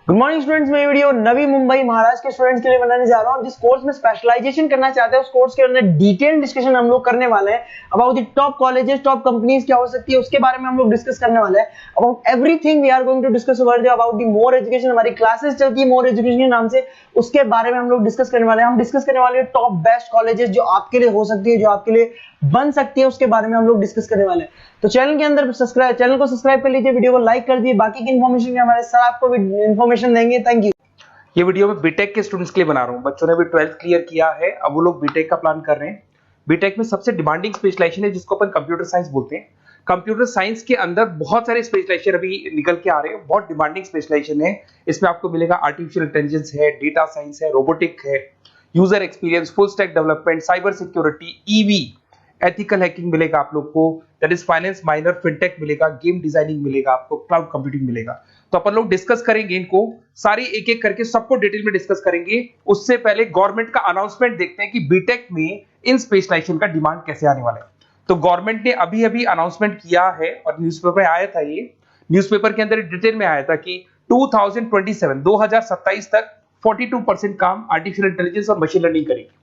Good morning students. मैं video Navi Mumbai Maharashtra के students के लिए बनाने जा रहा हूं। जिस कोर्स में स्पेशलाइजेशन करना चाहते हैं उस कोर्स के अंदर डिटेल डिस्कशन हम लोग करने वाले हैं। About the top colleges, top companies क्या हो सकती है उसके बारे में हम लोग डिस्कस करने वाले हैं। About everything we are going to discuss over there. About the more education, हमारी क्लासेस चलती है मोर एजुकेशन के नाम से, उसके बारे में हम लोग डिस्कस करने वाले हैं। हम डिस्कस करने वाले हैं टॉप बेस्ट कॉलेजेस जो आपके लिए हो सकती है, जो आपके लिए बन सकती है, उसके बारे में हम लोग डिस्कस करने वाले हैं। तो चैनल को सब्सक्राइब कर लीजिए, वीडियो को लाइक कर दीजिए। बाकी की इन्फॉर्मेशन के हमारे सर आपको भी इन्फॉर्मेशन देंगे। Thank you. ये वीडियो में बीटेक के स्टूडेंट्स के लिए बना रहा हूँ। बच्चों ने भी 12th क्लियर किया है, अब वो लोग बीटेक का प्लान कर रहे हैं। बीटेक में सबसे डिमांडिंग स्पेशलाइजेशन है जिसको अपन कंप्यूटर साइंस बोलते हैं। कंप्यूटर साइंस के अंदर बहुत सारे स्पेशलाइजेशन अभी निकल के आ रहे हैं, बहुत डिमांडिंग स्पेशलाइजेशन है। इसमें आपको मिलेगा आर्टिफिशियल इंटेलिजेंस है, डेटा साइंस है, रोबोटिक है, user experience, full stack development, cyber security, EV, ethical hacking मिलेगा आप लोग को, that is finance minor, fintech मिलेगा, गेम डिजाइनिंग मिलेगा आपको, क्लाउड कंप्यूटिंग मिलेगा। तो अपन लोग डिस्कस करेंगे इनको सारी एक एक करके, सबको डिटेल में डिस्कस करेंगे। उससे पहले गवर्नमेंट का अनाउंसमेंट देखते हैं कि बीटेक में इन स्पेशलाइजेशन का डिमांड कैसे आने वाला है। तो गवर्नमेंट ने अभी अभी अनाउंसमेंट किया है और न्यूज़पेपर में आया था, ये न्यूज़पेपर के अंदर डिटेल में आया था कि 2027 तक 42% काम आर्टिफिशियल इंटेलिजेंस और मशीन लर्निंग करेगी।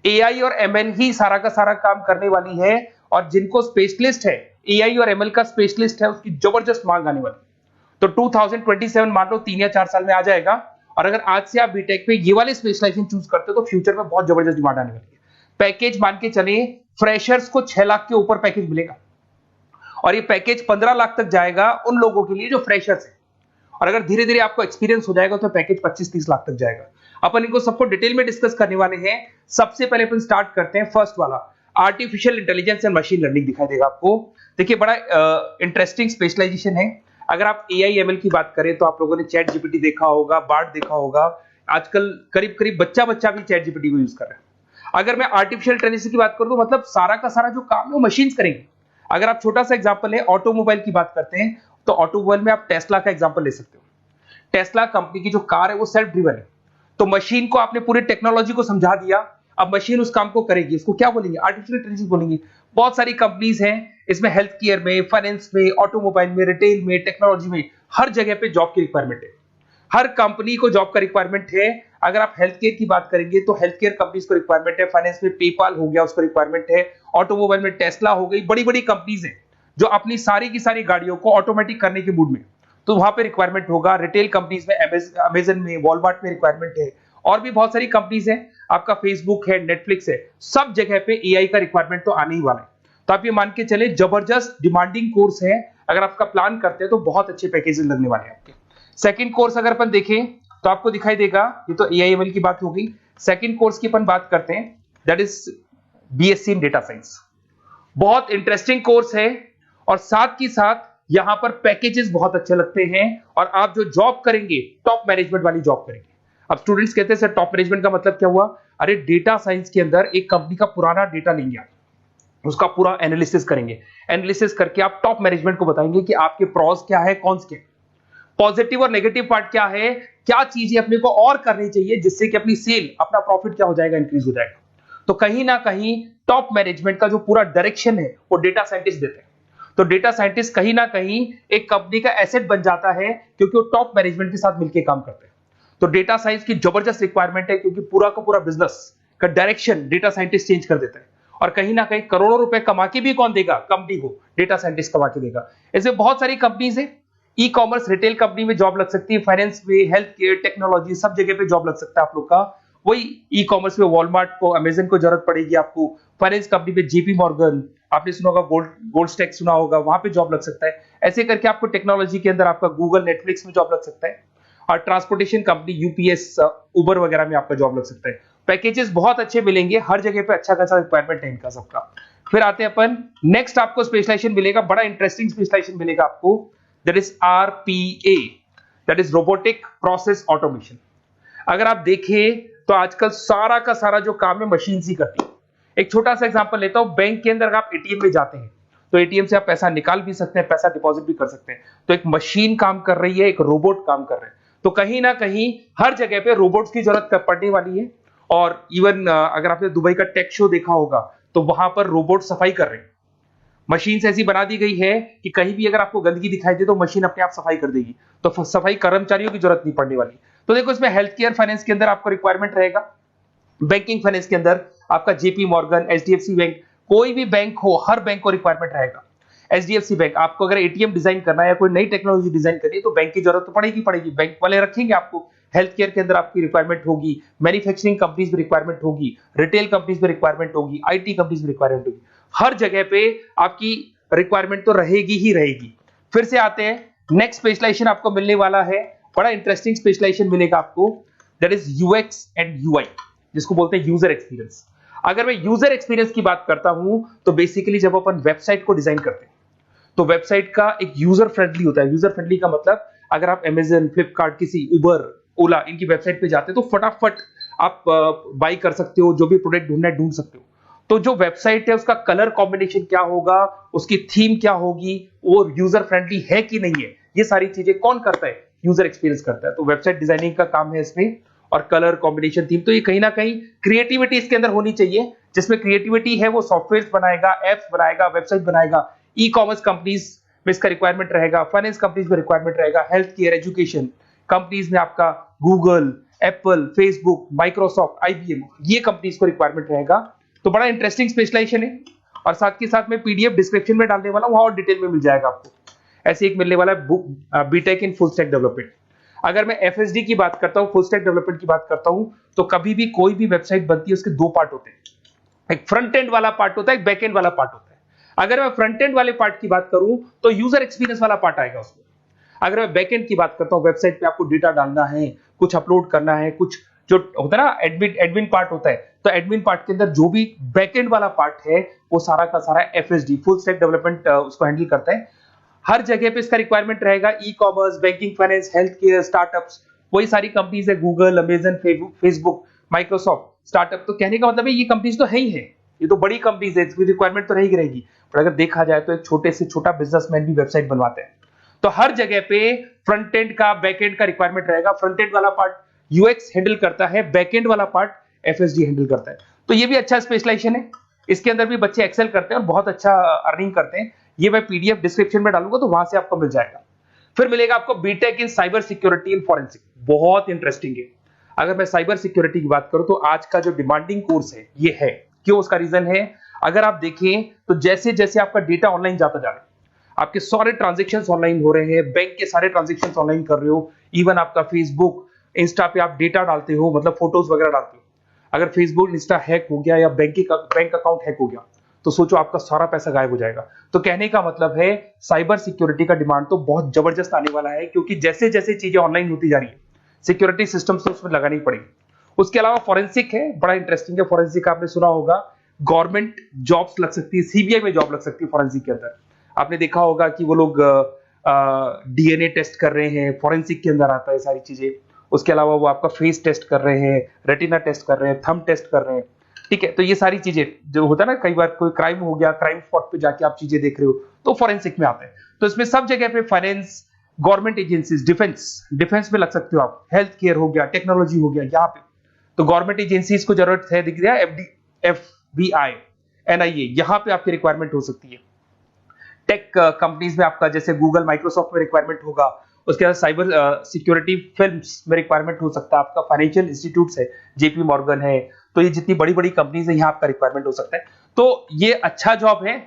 एआई और एमएल ही सारा का सारा काम करने वाली है, और जिनको स्पेशलिस्ट है, एआई और एमएल का स्पेशलिस्ट है, उसकी जबरदस्त मांग आने वाली है। तो 2027 मान लो 3 या 4 साल में आ जाएगा। और अगर आज से आप बीटेक पे ये वाले स्पेशलाइजेशन चूज करते हो तो फ्यूचर में बहुत जबरदस्त डिमांड आने वाली है। पैकेज मान के चले, फ्रेशर्स को 6 लाख के ऊपर पैकेज मिलेगा, और ये पैकेज 15 लाख तक जाएगा उन लोगों के लिए जो फ्रेशर्स है। और अगर धीरे धीरे आपको एक्सपीरियंस हो जाएगा तो पैकेज 25-30 लाख तक जाएगा। अपन इनको सबको डिटेल में डिस्कस करने वाले हैं। सबसे पहले अपन स्टार्ट करते हैं फर्स्ट वाला, artificial intelligence and machine learning दिखाई देगा आपको। देखिए बड़ा इंटरेस्टिंग स्पेशलाइजेशन है। अगर आप एआई एमएल की बात करें तो आप लोगों ने चैट जीपीटी देखा होगा, बार्ड देखा होगा। आजकल करीब करीब बच्चा भी चैट जीपीटी को यूज कर रहा है। अगर मैं आर्टिफिशियल इंटेलिजेंस की बात करूं तो मतलब सारा का सारा जो काम है वो मशीन्स करेंगे। अगर आप छोटा सा एग्जांपल है, ऑटोमोबाइल की बात करते हैं तो ऑटोमोबाइल में आप टेस्ला का एग्जांपल ले सकते हो। टेस्ला कंपनी की जो कार है वो सेल्फ ड्रिवन है। तो मशीन को आपने पूरी टेक्नोलॉजी को समझा दिया, अब मशीन उस काम को करेगी। इसको क्या बोलेंगे? आर्टिफिशियल इंटेलिजेंस बोलेंगे। बहुत सारी कंपनीज हैं इसमें, हेल्थ केयर में, फाइनेंस में, ऑटोमोबाइल में, रिटेल में, टेक्नोलॉजी में, हर जगह पे जॉब की रिक्वायरमेंट है। हर कंपनी को जॉब का रिक्वायरमेंट है। अगर आप हेल्थ केयर की बात करेंगे तो हेल्थ केयर कंपनीज को रिक्वायरमेंट है, फाइनेंस में पेपाल हो गया उसको रिक्वायरमेंट है, ऑटोमोबाइल में टेस्ला हो गई, बड़ी बड़ी कंपनीज हैं जो अपनी सारी की सारी गाड़ियों को ऑटोमेटिक करने के मूड में, तो वहां पे रिक्वायरमेंट होगा। रिटेल कंपनीज में अमेजन में, वॉलमार्ट में रिक्वायरमेंट है, और भी बहुत सारी कंपनीज हैं, आपका फेसबुक है, नेटफ्लिक्स है, सब जगह पे एआई का रिक्वायरमेंट तो आने ही वाला है। तो आप ये मान के चले जबरदस्त डिमांडिंग कोर्स है। अगर आपका प्लान करते हैं तो बहुत अच्छे पैकेजेस लगने वाले हैं आपके। सेकंड कोर्स अगर अपन देखें तो आपको दिखाई देगा, ये तो एआई एमएल की बात हो गई। सेकंड कोर्स की अपन बात करते हैं, that is BSc in data science. बहुत इंटरेस्टिंग कोर्स है, और साथ ही साथ यहां पर पैकेजेस बहुत अच्छे लगते हैं, और आप जो जॉब करेंगे टॉप मैनेजमेंट वाली जॉब करेंगे। अब स्टूडेंट्स कहते हैं सर टॉप मैनेजमेंट का मतलब क्या हुआ? अरे डेटा साइंस के अंदर एक कंपनी का पुराना डेटा लेंगे आप, उसका पूरा एनालिसिस करेंगे, एनालिसिस करके आप टॉप मैनेजमेंट को बताएंगे कि आपके प्रॉस क्या है, कॉन्स क्या है, पॉजिटिव और नेगेटिव पार्ट क्या है, क्या चीजें अपने को और करनी चाहिए जिससे कि अपनी सेल, अपना प्रॉफिट क्या हो जाएगा, इंक्रीज हो जाएगा। तो कहीं ना कहीं टॉप मैनेजमेंट का जो पूरा डायरेक्शन है वो डेटा साइंटिस्ट देते हैं। तो डेटा साइंटिस्ट कहीं ना कहीं एक कंपनी का एसेट बन जाता है क्योंकि वो टॉप मैनेजमेंट के साथ मिलकर काम करते हैं। तो डेटा साइंस की जबरदस्त रिक्वायरमेंट है, क्योंकि पूरा का पूरा बिजनेस का डायरेक्शन डेटा साइंटिस्ट चेंज कर देता है। और कहीं ना कहीं करोड़ों रुपए कमा के भी कौन देगा? कंपनी को डेटा साइंटिस्ट कमा के देगा। ऐसे बहुत सारी कंपनीज है, ई कॉमर्स, रिटेल कंपनी में जॉब लग सकती है, फाइनेंस में, हेल्थ केयर, टेक्नोलॉजी, सब जगह पे जॉब लग सकता है आप लोग का। वही ई कॉमर्स में वॉलमार्ट को, अमेजन को जरूरत पड़ेगी आपको। फाइनेंस कंपनी में जेपी मॉर्गन, आपने सुना होगा, गोल्ड स्टैक सुना होगा, वहां पे जॉब लग सकता है। ऐसे करके आपको टेक्नोलॉजी के अंदर आपका गूगल, नेटफ्लिक्स में जॉब लग सकता है। और ट्रांसपोर्टेशन कंपनी, यूपीएस, उबर वगैरह में आपका जॉब लग सकता है। पैकेजेस बहुत अच्छे मिलेंगे, हर जगह पे अच्छा खासा रिक्वायरमेंट है इनका सबका। फिर आते हैं अपन नेक्स्ट, आपको स्पेशलाइजेशन मिलेगा, बड़ा इंटरेस्टिंग स्पेशलाइजेशन मिलेगा आपको, that is RPA, that is robotic process automation. अगर आप देखें तो आजकल सारा का सारा जो काम है मशीन ही करती है। एक छोटा सा एग्जांपल लेता हूं, बैंक के अंदर अगर आप एटीएम में जाते हैं तो एटीएम से आप पैसा निकाल भी सकते हैं, पैसा डिपॉजिट भी कर सकते हैं। तो एक मशीन काम कर रही है, एक रोबोट काम कर रहे हैं। तो कहीं ना कहीं हर जगह पे रोबोट्स की जरूरत पड़ने वाली है। और इवन अगर आपने दुबई का टेक शो देखा होगा तो वहां पर रोबोट सफाई कर रहे हैं। मशीन ऐसी बना दी गई है कि कहीं भी अगर आपको गंदगी दिखाई दे तो मशीन अपने आप सफाई कर देगी, तो सफाई कर्मचारियों की जरूरत नहीं पड़ने वाली। तो देखो इसमें हेल्थ केयर फाइनेंस के अंदर आपको रिक्वायरमेंट रहेगा, बैंकिंग फाइनेंस के अंदर आपका जेपी मॉर्गन, एचडीएफसी बैंक, कोई भी बैंक हो, हर बैंक को रिक्वायरमेंट रहेगा। एचडीएफसी बैंक, आपको अगर एटीएम डिजाइन करना है या कोई नई टेक्नोलॉजी डिजाइन करनी है तो बैंक की जरूरत तो पड़ेगी, बैंक वाले रखेंगे आपको। हेल्थ केयर के अंदर आपकी रिक्वायरमेंट होगी, मैन्युफैक्चरिंग कंपनीज में रिक्वायरमेंट होगी, रिटेल कंपनीज में रिक्वायरमेंट होगी, आईटी कंपनीज में रिक्वायरमेंट होगी, हर जगह पे आपकी रिक्वायरमेंट तो रहेगी ही रहेगी। फिर से आते हैं, नेक्स्ट स्पेशलाइजेशन आपको मिलने वाला है, बड़ा इंटरेस्टिंग स्पेशलाइजेशन मिलेगा आपको, that is UX and UI, जिसको बोलते हैं यूजर एक्सपीरियंस। अगर मैं यूजर एक्सपीरियंस की बात करता हूं तो बेसिकली जब अपन वेबसाइट को डिजाइन करते हैं तो वेबसाइट का एक यूजर फ्रेंडली होता है। यूजर फ्रेंडली का मतलब अगर आप अमेजन, फ्लिपकार्ट, किसी उबर, ओला, इनकी वेबसाइट पे जाते हैं तो फटाफट आप बाई कर सकते हो, जो भी प्रोडक्ट ढूंढना है ढूंढ सकते हो। तो जो वेबसाइट है उसका कलर कॉम्बिनेशन क्या होगा, उसकी थीम क्या होगी, वो यूजर फ्रेंडली है कि नहीं है, ये सारी चीजें कौन करता है, यूजर एक्सपीरियंस करता है। तो वेबसाइट डिजाइनिंग का काम है इसमें, और कलर कॉम्बिनेशन, थीम, तो ये कहीं ना कहीं क्रिएटिविटी इसके अंदर होनी चाहिए। जिसमें क्रिएटिविटी है वो सॉफ्टवेयर बनाएगा, एप्स बनाएगा, वेबसाइट बनाएगा। ई कॉमर्स कंपनीज में इसका रिक्वायरमेंट रहेगा, फाइनेंस कंपनीज में रिक्वायरमेंट रहेगा, हेल्थ केयर, एजुकेशन कंपनीज में आपका Google, Apple, Facebook, Microsoft, IBM, ये कंपनीज को रिक्वायरमेंट रहेगा। तो बड़ा इंटरेस्टिंग स्पेशलाइजेशन है, और साथ के साथ में पीडीएफ डिस्क्रिप्शन में डालने वाला हूं, वहां और डिटेल में मिल जाएगा आपको। ऐसे एक मिलने वाला है book, BTech in full stack development. अगर मैं एफएसडी की बात करता हूं, फुल स्टैक डेवलपमेंट की बात करता हूं, तो कभी भी कोई भी वेबसाइट बनती है उसके दो पार्ट होते हैं, एक फ्रंट एंड वाला पार्ट होता है, एक बैक एंड वाला पार्ट होता है। अगर मैं फ्रंट एंड वाले पार्ट की बात करूं तो यूजर एक्सपीरियंस वाला पार्ट आएगा उसमें। अगर मैं बैक एंड की बात करता हूं, वेबसाइट पे आपको डेटा डालना है, कुछ अपलोड करना है, कुछ जो होता है ना एडमिन पार्ट होता है, तो एडमिन पार्ट के अंदर जो भी बैक एंड वाला पार्ट है वो सारा का सारा एफएसडी, फुल स्टैक डेवलपमेंट, उसको हैंडल करता है। हर जगह पे इसका रिक्वायरमेंट रहेगा। E commerce, banking, finance, health care, startups, वही सारी कंपनीज है, Google, Amazon, Facebook, Microsoft, startup. तो कहने का मतलब है ये कंपनीज तो है ही है, ये तो बड़ी कंपनीज है, इसकी रिक्वायरमेंट तो रहेगी। पर अगर देखा जाए तो एक छोटे से छोटा बिजनेसमैन भी वेबसाइट बनवाते हैं। तो हर जगह पे फ्रंट एंड का, बैक एंड का रिक्वायरमेंट रहेगा। फ्रंट एंड वाला पार्ट यूएक्स हैंडल करता है, बैक एंड वाला पार्ट एफएसडी हैंडल करता है। तो ये भी अच्छा स्पेशलाइजेशन है, इसके अंदर भी बच्चे एक्सेल करते हैं और बहुत अच्छा अर्निंग करते हैं। ये मैं पीडीएफ डिस्क्रिप्शन में डालूंगा तो वहां से आपको मिल जाएगा। फिर मिलेगा आपको BTech in cyber security and forensic, बहुत इंटरेस्टिंग है। अगर मैं साइबर सिक्योरिटी की बात करूं तो आज का जो डिमांडिंग कोर्स है ये है। क्यों? उसका रीजन है, अगर आप देखें तो जैसे जैसे आपका डेटा ऑनलाइन जाता जा रहा है, आपके सारे ट्रांजेक्शंस ऑनलाइन हो रहे हैं, बैंक के सारे ट्रांजेक्शंस ऑनलाइन कर रहे हो, इवन आपका फेसबुक, इंस्टा पे आप डेटा डालते हो, मतलब फोटोज वगैरह डालते हो। अगर फेसबुक, इंस्टा हैक हो गया या बैंक अकाउंट हैक हो गया तो सोचो आपका सारा पैसा गायब हो जाएगा। तो कहने का मतलब है साइबर सिक्योरिटी का डिमांड तो बहुत जबरदस्त आने वाला है, क्योंकि जैसे जैसे चीजें ऑनलाइन होती जा रही है सिक्योरिटी सिस्टम्स तो उसमें लगानी पड़ेगी। उसके अलावा फॉरेंसिक है, बड़ा इंटरेस्टिंग है। फॉरेंसिक आपने सुना होगा, गवर्नमेंट जॉब्स लग सकती है, सीबीआई में जॉब लग सकती है फॉरेंसिक के अंदर। आपने देखा होगा कि वो लोग डीएनए टेस्ट कर रहे हैं, फॉरेंसिक के अंदर आता है सारी चीजें। उसके अलावा वो आपका फेस टेस्ट कर रहे हैं, रेटिना टेस्ट कर रहे हैं, थंब टेस्ट कर रहे हैं, ठीक है। तो ये सारी चीजें जो होता है ना, कई बार कोई क्राइम हो गया, क्राइम स्पॉट पे जाके आप चीजें देख रहे हो तो फॉरेंसिक में आते हैं। तो इसमें सब जगह पे फाइनेंस, गवर्नमेंट एजेंसीज, डिफेंस में लग सकते हो आप, हेल्थ केयर हो गया, टेक्नोलॉजी हो गया, यहाँ पे तो गवर्नमेंट एजेंसीज को जरूरत है, दिख रहा है, एफबीआई, एनआईए, यहाँ पे आपकी रिक्वायरमेंट हो सकती है। टेक कंपनीज में आपका जैसे गूगल, माइक्रोसॉफ्ट में रिक्वायरमेंट होगा। उसके बाद साइबर सिक्योरिटी फिल्म्स में रिक्वायरमेंट हो सकता है आपका, फाइनेंशियल इंस्टीट्यूट्स है, जेपी मॉर्गन है, तो ये जितनी बड़ी बड़ी कंपनीज है यहाँ आपका रिक्वायरमेंट हो सकता है। तो ये अच्छा जॉब है,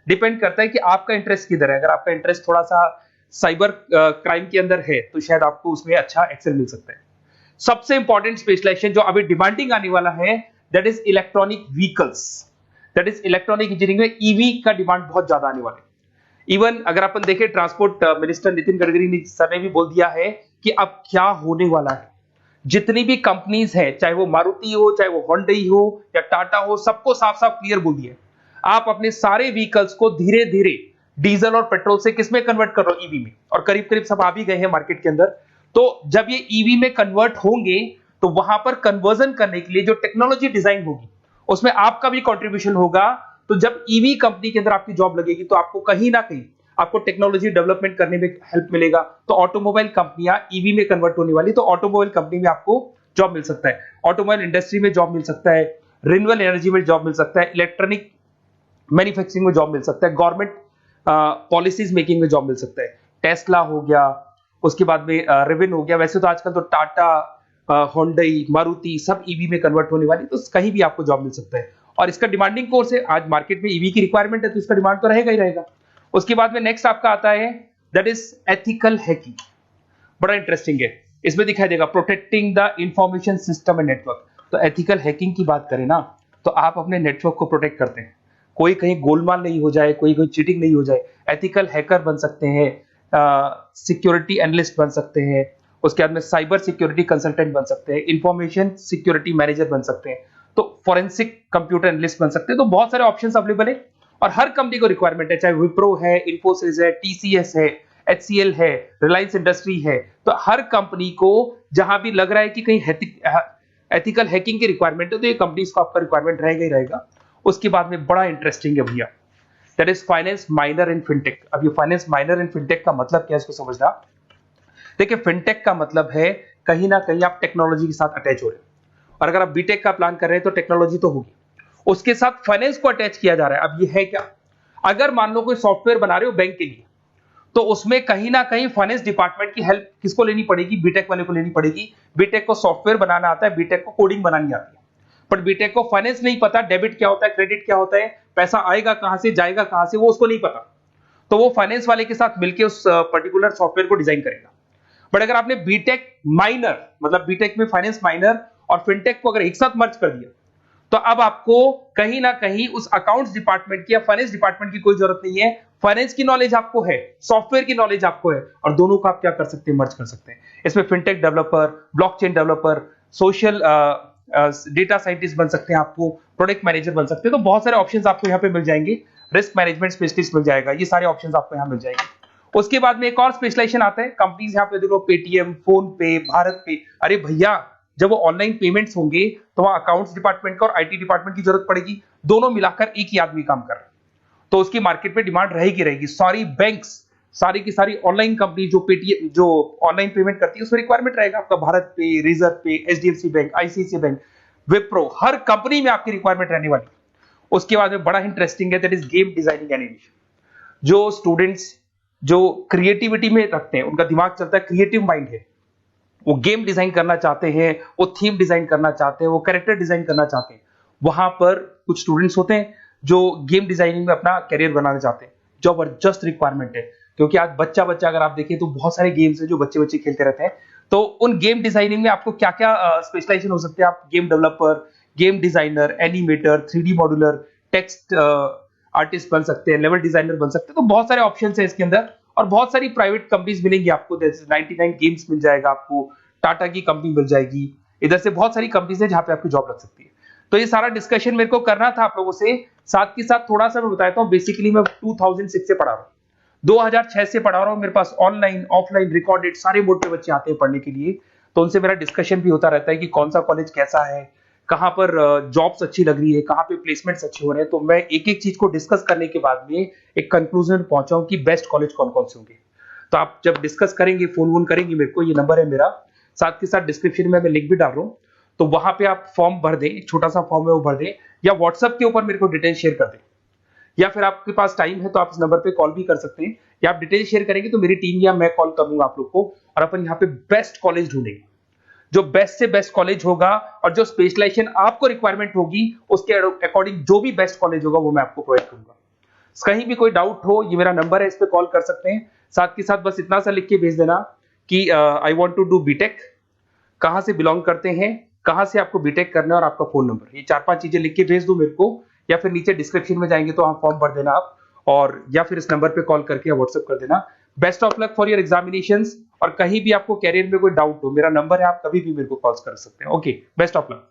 डिपेंड करता है कि आपका इंटरेस्ट किधर है। अगर आपका इंटरेस्ट थोड़ा सा साइबर क्राइम के अंदर है तो शायद आपको उसमें अच्छा एक्सेल मिल सकता है। सबसे इंपॉर्टेंट स्पेशलाइजेशन जो अभी डिमांडिंग आने वाला है, that is electronic vehicles, that is electronic engineering में ईवी का डिमांड बहुत ज्यादा आने वाला है। इवन अगर अपन देखें, transport minister Nitin Gadkari sir ने भी बोल दिया है कि अब क्या होने वाला है, जितनी भी कंपनीज है, चाहे वो मारुति हो, चाहे वो होंडई हो या टाटा हो, सबको साफ साफ क्लियर बोल दिया, आप अपने सारे व्हीकल्स को धीरे धीरे डीजल और पेट्रोल से किसमें कन्वर्ट कर रहे हो, ईवी में। और करीब करीब सब आ भी गए हैं मार्केट के अंदर। तो जब ये ईवी में कन्वर्ट होंगे तो वहां पर कन्वर्जन करने के लिए जो टेक्नोलॉजी डिजाइन होगी उसमें आपका भी कंट्रीब्यूशन होगा। तो जब ईवी कंपनी के अंदर आपकी जॉब लगेगी तो आपको कहीं ना कहीं आपको टेक्नोलॉजी डेवलपमेंट करने में हेल्प मिलेगा। तो ऑटोमोबाइल कंपनियां ईवी में कन्वर्ट होने वाली, तो ऑटोमोबाइल कंपनी में आपको जॉब मिल सकता है, ऑटोमोबाइल इंडस्ट्री में जॉब मिल सकता है, रिन्यूएबल एनर्जी में जॉब मिल सकता है, इलेक्ट्रॉनिक मैन्युफैक्चरिंग में जॉब मिल सकता है, गवर्नमेंट पॉलिसीज मेकिंग में जॉब मिल सकता है, टेस्ला हो गया, उसके बाद में रिविन हो गया। वैसे तो आजकल तो टाटा, होंडई, मारुति सब ईवी में कन्वर्ट होने वाली, तो कहीं भी आपको जॉब मिल सकता है। और इसका डिमांडिंग कोर्स है, आज मार्केट में ईवी की रिक्वायरमेंट है तो इसका डिमांड तो रहेगा ही रहेगा। उसके बाद में नेक्स्ट आपका आता है दैट इज एथिकल हैकिंग। बड़ा इंटरेस्टिंग है, इसमें दिखाई देगा protecting the information system and network. तो एथिकल हैकिंग की बात करें ना, तो आप अपने नेटवर्क को प्रोटेक्ट करते हैं, कोई कहीं गोलमाल नहीं हो जाए, कोई चीटिंग नहीं हो जाए। एथिकल हैकर बन सकते हैं, सिक्योरिटी एनालिस्ट बन सकते हैं, उसके बाद में साइबर सिक्योरिटी कंसल्टेंट बन सकते हैं, इंफॉर्मेशन सिक्योरिटी मैनेजर बन सकते हैं, तो फोरेंसिक कंप्यूटर एनालिस्ट बन सकते हैं। तो बहुत सारे ऑप्शंस अवेलेबल है और हर कंपनी को रिक्वायरमेंट है, चाहे विप्रो है, इन्फोसिस है, टीसीएस है, एचसीएल है, रिलायंस इंडस्ट्री है। तो हर कंपनी को जहां भी लग रहा है कि कहीं एथिकल हैकिंग की रिक्वायरमेंट है तो ये कंपनीज को आपका रिक्वायरमेंट रहेगा ही रहेगा। उसके बाद में बड़ा इंटरेस्टिंग है भैया, that is finance minor in fintech. अब ये फाइनेंस माइनर इन फिनटेक का मतलब क्या है, इसको समझना। देखिए, फिनटेक का मतलब है कहीं ना कहीं आप टेक्नोलॉजी के साथ अटैच हो रहे हैं, और अगर आप बीटेक का प्लान कर रहे हैं तो टेक्नोलॉजी तो होगी, उसके साथ फाइनेंस को अटैच किया जा रहा है। अब ये है क्या, अगर मान लो कोई सॉफ्टवेयर बना रहे हो बैंक के लिए, तो उसमें कहीं ना कहीं फाइनेंस डिपार्टमेंट की हेल्प किसको लेनी पड़ेगी, बीटेक वाले को लेनी पड़ेगी। बीटेक को सॉफ्टवेयर बनाना आता है, बीटेक को कोडिंग बनानी आती है, पर बीटेक को फाइनेंस नहीं पता, डेबिट क्या होता है, क्रेडिट क्या होता है, पैसा आएगा कहां से, जाएगा कहां से, वो उसको नहीं पता। तो वो फाइनेंस वाले के साथ मिलकर उस पर्टिकुलर सॉफ्टवेयर को डिजाइन करेगा। बट अगर आपने बीटेक माइनर, मतलब बीटेक में फाइनेंस माइनर और फिनटेक को अगर एक साथ मर्ज कर दिया, तो अब आपको कहीं ना कहीं उस अकाउंट्स डिपार्टमेंट की या फाइनेंस डिपार्टमेंट की कोई जरूरत नहीं है। फाइनेंस की नॉलेज आपको है, सॉफ्टवेयर की नॉलेज आपको है, और दोनों को आप क्या कर सकते हैं, मर्ज कर सकते हैं। इसमें fintech developer, blockchain developer, social data scientist बन सकते हैं, आपको प्रोडक्ट मैनेजर बन सकते हैं। तो बहुत सारे ऑप्शंस आपको यहाँ पे मिल जाएंगे, रिस्क मैनेजमेंट स्पेशलिस्ट मिल जाएगा, ये सारे ऑप्शंस आपको यहाँ मिल जाएंगे। उसके बाद में एक और स्पेशलाइजेशन आता है, कंपनीज यहाँ पे देखो पेटीएम, फोन पे, भारत पे। अरे भैया, जब वो ऑनलाइन पेमेंट्स होंगे तो वहां अकाउंट्स डिपार्टमेंट का और आईटी डिपार्टमेंट की जरूरत पड़ेगी, दोनों मिलाकर एक ही आदमी काम कर रहा है, तो उसकी मार्केट में डिमांड रहेगी रहेगी। सारी बैंक्स, सारी की सारी ऑनलाइन कंपनी जो पेटीएम, जो ऑनलाइन पेमेंट करती है, उसमें रिक्वायरमेंट रहेगा आपका भारत पे, रिजर्व पे, HDFC bank, ICICI bank, Wipro, हर कंपनी में आपकी रिक्वायरमेंट रहने वाली। उसके बाद में बड़ा इंटरेस्टिंग है, that is game designing animation. जो स्टूडेंट्स जो क्रिएटिविटी में रखते हैं, उनका दिमाग चलता है, क्रिएटिव माइंड है, वो गेम डिजाइन करना चाहते हैं, वो थीम डिजाइन करना चाहते हैं, वो कैरेक्टर डिजाइन करना चाहते हैं, वहां पर कुछ स्टूडेंट्स होते हैं जो गेम डिजाइनिंग में अपना करियर बनाना चाहते हैं। जबरदस्त रिक्वायरमेंट है, क्योंकि आज बच्चा अगर आप देखें तो बहुत सारे गेम्स हैं जो बच्चे खेलते रहते हैं। तो उन गेम डिजाइनिंग में आपको क्या क्या स्पेशलाइजेशन हो सकते हैं, आप game developer, game designer, animator, 3D modular, text artist बन सकते हैं, लेवल डिजाइनर बन सकते हैं। तो बहुत सारे ऑप्शन है इसके अंदर, और बहुत सारी प्राइवेट कंपनीज मिलेंगी आपको, जैसे 99 गेम्स मिल जाएगा आपको, टाटा की कंपनी मिल जाएगी, इधर से बहुत सारी कंपनीज है जहां पे आपकी जॉब लग सकती है। तो ये सारा डिस्कशन मेरे को करना था आप लोगों से, साथ के साथ थोड़ा सा मैं बताता हूँ। बेसिकली मैं 2006 से पढ़ा रहा हूँ, 2006 से पढ़ा रहा हूँ। मेरे पास ऑनलाइन, ऑफलाइन, रिकॉर्डेड सारे मोड पे बच्चे आते हैं पढ़ने के लिए, तो उनसे मेरा डिस्कशन भी होता रहता है कि कौन सा कॉलेज कैसा है, कहां पर जॉब्स अच्छी लग रही है, कहां पे प्लेसमेंट्स अच्छे हो रहे हैं। तो मैं एक एक चीज को डिस्कस करने के बाद में एक कंक्लूजन पहुंचा हूं कि बेस्ट कॉलेज कौन कौन से होंगे। तो आप जब डिस्कस करेंगे, फोन वोन करेंगे मेरे को, ये नंबर है मेरा, साथ के साथ डिस्क्रिप्शन में मैं लिंक भी डाल रहा हूँ, तो वहां पे आप फॉर्म भर दें, एक छोटा सा फॉर्म है वो भर दें, या व्हाट्सएप के ऊपर मेरे को डिटेल शेयर कर दें, या फिर आपके पास टाइम है तो आप इस नंबर पे कॉल भी कर सकते हैं, या आप डिटेल शेयर करेंगे तो मेरी टीम या मैं कॉल करूंगा आप लोग को, और अपन यहाँ पे बेस्ट कॉलेज ढूंढेंगे। जो बेस्ट से बेस्ट कॉलेज होगा और जो स्पेशलाइजेशन आपको रिक्वायरमेंट होगी उसके अकॉर्डिंग जो भी बेस्ट कॉलेज होगा वो मैं आपको प्रोवाइड करूंगा। कहीं भी कोई डाउट हो, ये मेरा नंबर है, इस पे कॉल कर सकते हैं। साथ के साथ बस इतना सा लिख के भेज देना कि I want to do BTech, कहां से बिलोंग करते हैं, कहां से आपको बीटेक करना है, और आपका फोन नंबर, ये 4-5 चीजें लिख के भेज दो मेरे को, या फिर नीचे डिस्क्रिप्शन में जाएंगे तो आप फॉर्म भर देना आप, और या फिर इस नंबर पे कॉल करके या व्हाट्सएप कर देना। Best of luck for your examinations, और कहीं भी आपको कैरियर में कोई डाउट हो, मेरा नंबर है, आप कभी भी मेरे को कॉल कर सकते हैं। Okay, best of luck.